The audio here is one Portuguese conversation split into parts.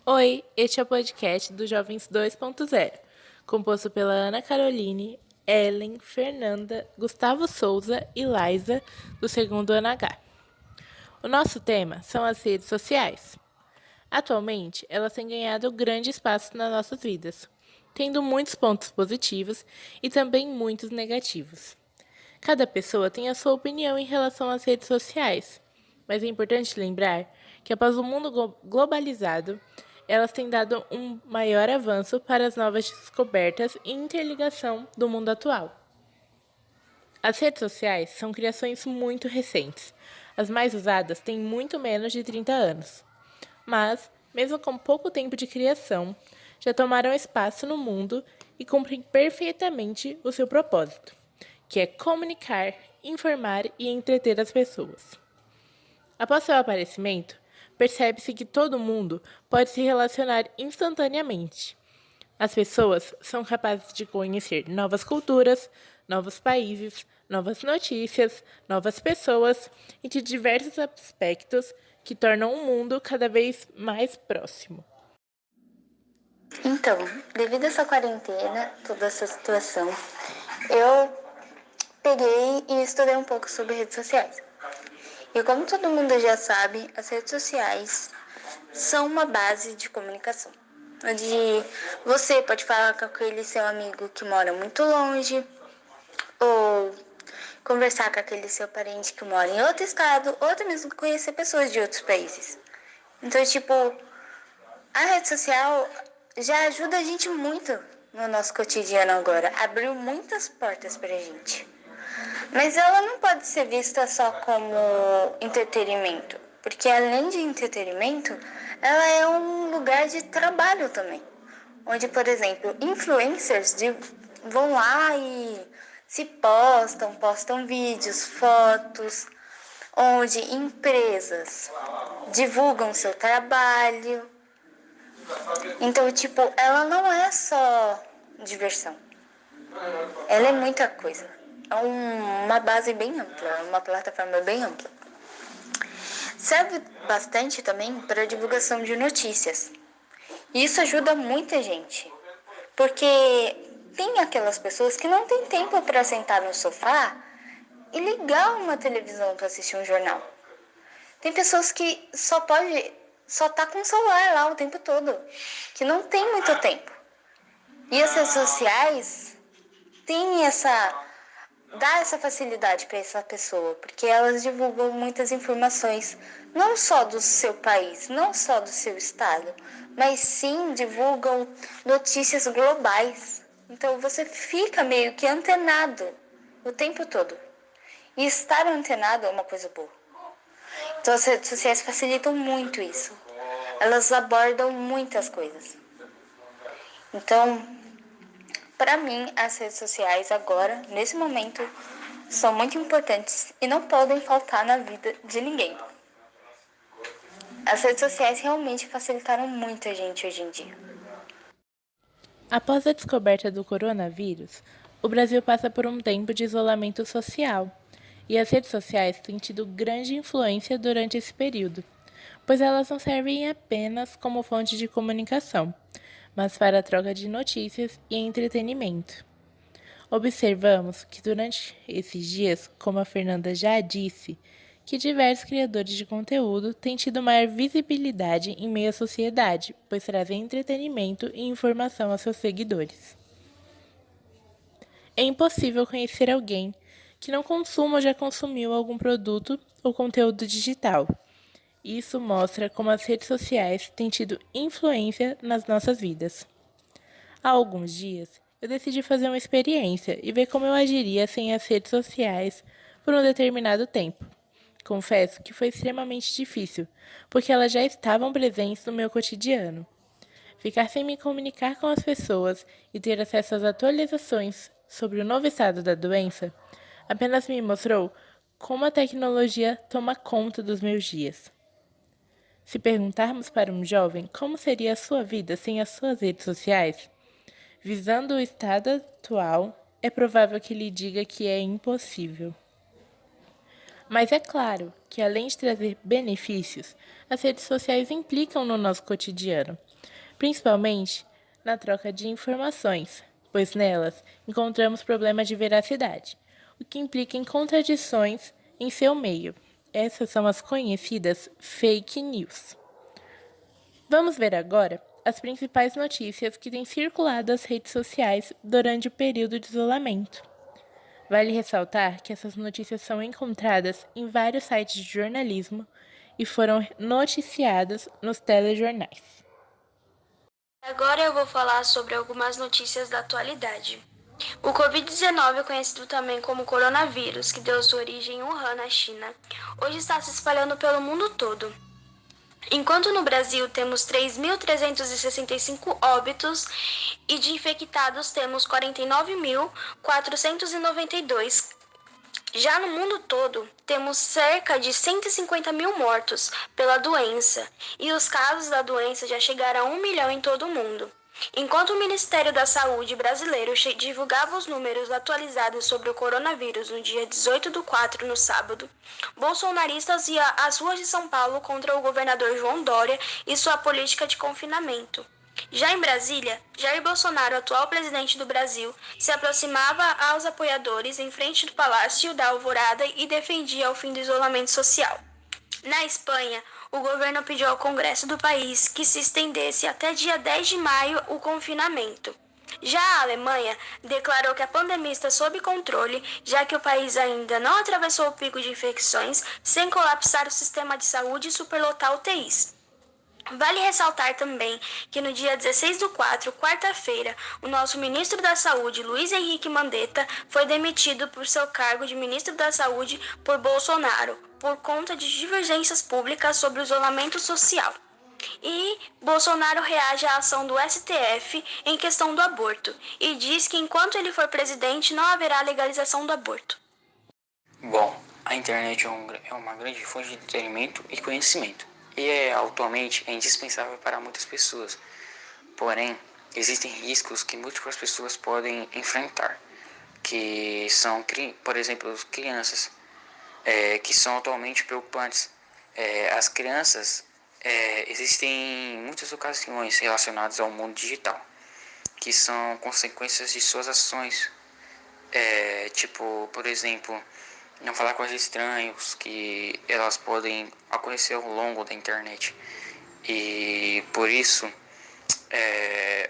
Oi, este é o podcast do Jovens 2.0, composto pela Ana Caroline, Ellen, Fernanda, Gustavo Souza e Liza, do segundo ano H. O nosso tema são as redes sociais. Atualmente, elas têm ganhado grande espaço nas nossas vidas, tendo muitos pontos positivos e também muitos negativos. Cada pessoa tem a sua opinião em relação às redes sociais, mas é importante lembrar que após o mundo globalizado, elas têm dado um maior avanço para as novas descobertas e interligação do mundo atual. As redes sociais são criações muito recentes. As mais usadas têm muito menos de 30 anos. Mas, mesmo com pouco tempo de criação, já tomaram espaço no mundo e cumprem perfeitamente o seu propósito, que é comunicar, informar e entreter as pessoas. Após seu aparecimento, percebe-se que todo mundo pode se relacionar instantaneamente. As pessoas são capazes de conhecer novas culturas, novos países, novas notícias, novas pessoas e de diversos aspectos que tornam o mundo cada vez mais próximo. Então, devido a essa quarentena, toda essa situação, eu peguei e estudei um pouco sobre redes sociais. E como todo mundo já sabe, as redes sociais são uma base de comunicação, onde você pode falar com aquele seu amigo que mora muito longe, ou conversar com aquele seu parente que mora em outro estado, ou até mesmo conhecer pessoas de outros países. Então, a rede social já ajuda a gente muito no nosso cotidiano agora. Abriu muitas portas pra gente. Mas ela não pode ser vista só como entretenimento. Porque além de entretenimento, ela é um lugar de trabalho também. Onde, por exemplo, influencers vão lá e se postam vídeos, fotos, onde empresas divulgam seu trabalho. Então, ela não é só diversão. Ela é muita coisa. É uma base bem ampla, uma plataforma bem ampla. Serve bastante também para divulgação de notícias. E isso ajuda muita gente. Porque tem aquelas pessoas que não têm tempo para sentar no sofá e ligar uma televisão para assistir um jornal. Tem pessoas que só tá com o celular lá o tempo todo, que não tem muito tempo. E as redes sociais dá essa facilidade para essa pessoa, porque elas divulgam muitas informações, não só do seu país, não só do seu estado, mas sim divulgam notícias globais. Então você fica meio que antenado o tempo todo. E estar antenado é uma coisa boa. Então as redes sociais facilitam muito isso. Elas abordam muitas coisas. Então, para mim, as redes sociais agora, nesse momento, são muito importantes e não podem faltar na vida de ninguém. As redes sociais realmente facilitaram muito a gente hoje em dia. Após a descoberta do coronavírus, o Brasil passa por um tempo de isolamento social, e as redes sociais têm tido grande influência durante esse período, pois elas não servem apenas como fonte de comunicação, mas para a troca de notícias e entretenimento. Observamos que durante esses dias, como a Fernanda já disse, que diversos criadores de conteúdo têm tido maior visibilidade em meio à sociedade, pois trazem entretenimento e informação aos seus seguidores. É impossível conhecer alguém que não consuma ou já consumiu algum produto ou conteúdo digital. Isso mostra como as redes sociais têm tido influência nas nossas vidas. Há alguns dias, eu decidi fazer uma experiência e ver como eu agiria sem as redes sociais por um determinado tempo. Confesso que foi extremamente difícil, porque elas já estavam presentes no meu cotidiano. Ficar sem me comunicar com as pessoas e ter acesso às atualizações sobre o novo estado da doença apenas me mostrou como a tecnologia toma conta dos meus dias. Se perguntarmos para um jovem como seria a sua vida sem as suas redes sociais, visando o estado atual, é provável que ele diga que é impossível. Mas é claro que, além de trazer benefícios, as redes sociais implicam no nosso cotidiano, principalmente na troca de informações, pois nelas encontramos problemas de veracidade, o que implica em contradições em seu meio. Essas são as conhecidas fake news. Vamos ver agora as principais notícias que têm circulado nas redes sociais durante o período de isolamento. Vale ressaltar que essas notícias são encontradas em vários sites de jornalismo e foram noticiadas nos telejornais. Agora eu vou falar sobre algumas notícias da atualidade. O Covid-19, conhecido também como coronavírus, que deu sua origem em Wuhan, na China, hoje está se espalhando pelo mundo todo. Enquanto no Brasil temos 3.365 óbitos e de infectados temos 49.492. Já no mundo todo, temos cerca de 150 mil mortos pela doença e os casos da doença já chegaram a 1 milhão em todo o mundo. Enquanto o Ministério da Saúde brasileiro divulgava os números atualizados sobre o coronavírus no dia 18/4, no sábado, bolsonaristas iam às ruas de São Paulo contra o governador João Dória e sua política de confinamento. Já em Brasília, Jair Bolsonaro, atual presidente do Brasil, se aproximava aos apoiadores em frente do Palácio da Alvorada e defendia o fim do isolamento social. Na Espanha, o governo pediu ao Congresso do país que se estendesse até dia 10 de maio o confinamento. Já a Alemanha declarou que a pandemia está sob controle, já que o país ainda não atravessou o pico de infecções, sem colapsar o sistema de saúde e superlotar UTIs. Vale ressaltar também que no dia 16/4, quarta-feira, o nosso ministro da Saúde, Luiz Henrique Mandetta, foi demitido por seu cargo de ministro da Saúde por Bolsonaro, por conta de divergências públicas sobre o isolamento social. E Bolsonaro reage à ação do STF em questão do aborto e diz que enquanto ele for presidente não haverá legalização do aborto. Bom, a internet é uma grande fonte de entretenimento e conhecimento. E atualmente é indispensável para muitas pessoas. Porém, existem riscos que múltiplas pessoas podem enfrentar, que são, por exemplo, as crianças, que são atualmente preocupantes. As crianças, existem muitas ocasiões relacionadas ao mundo digital, que são consequências de suas ações, tipo, por exemplo, não falar coisas estranhas que elas podem acontecer ao longo da internet. E por isso,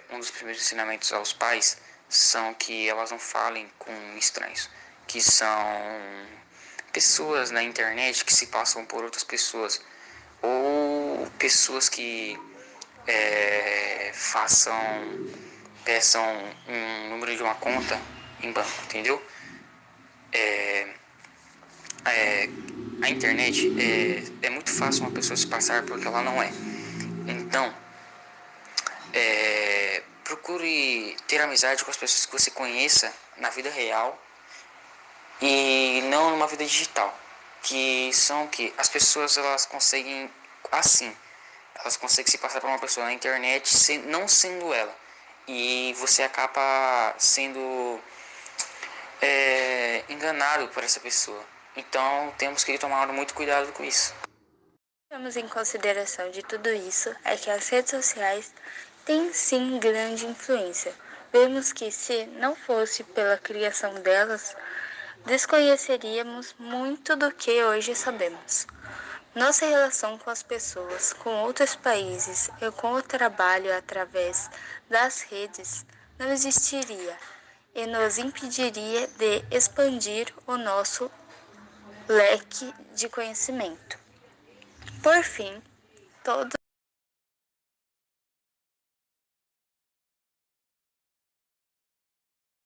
um dos primeiros ensinamentos aos pais são que elas não falem com estranhos, que são pessoas na internet que se passam por outras pessoas, ou pessoas que peçam um número de uma conta em banco, entendeu? A internet é muito fácil uma pessoa se passar porque ela não é. Então, procure ter amizade com as pessoas que você conheça na vida real e não numa vida digital, que são que as pessoas elas conseguem se passar por uma pessoa na internet não sendo ela, e você acaba sendo enganado por essa pessoa. Então temos que tomar muito cuidado com isso. Levamos em consideração de tudo isso é que as redes sociais têm sim grande influência. Vemos que se não fosse pela criação delas, desconheceríamos muito do que hoje sabemos. Nossa relação com as pessoas, com outros países e com o trabalho através das redes não existiria e nos impediria de expandir o nosso leque de conhecimento. Por fim, todos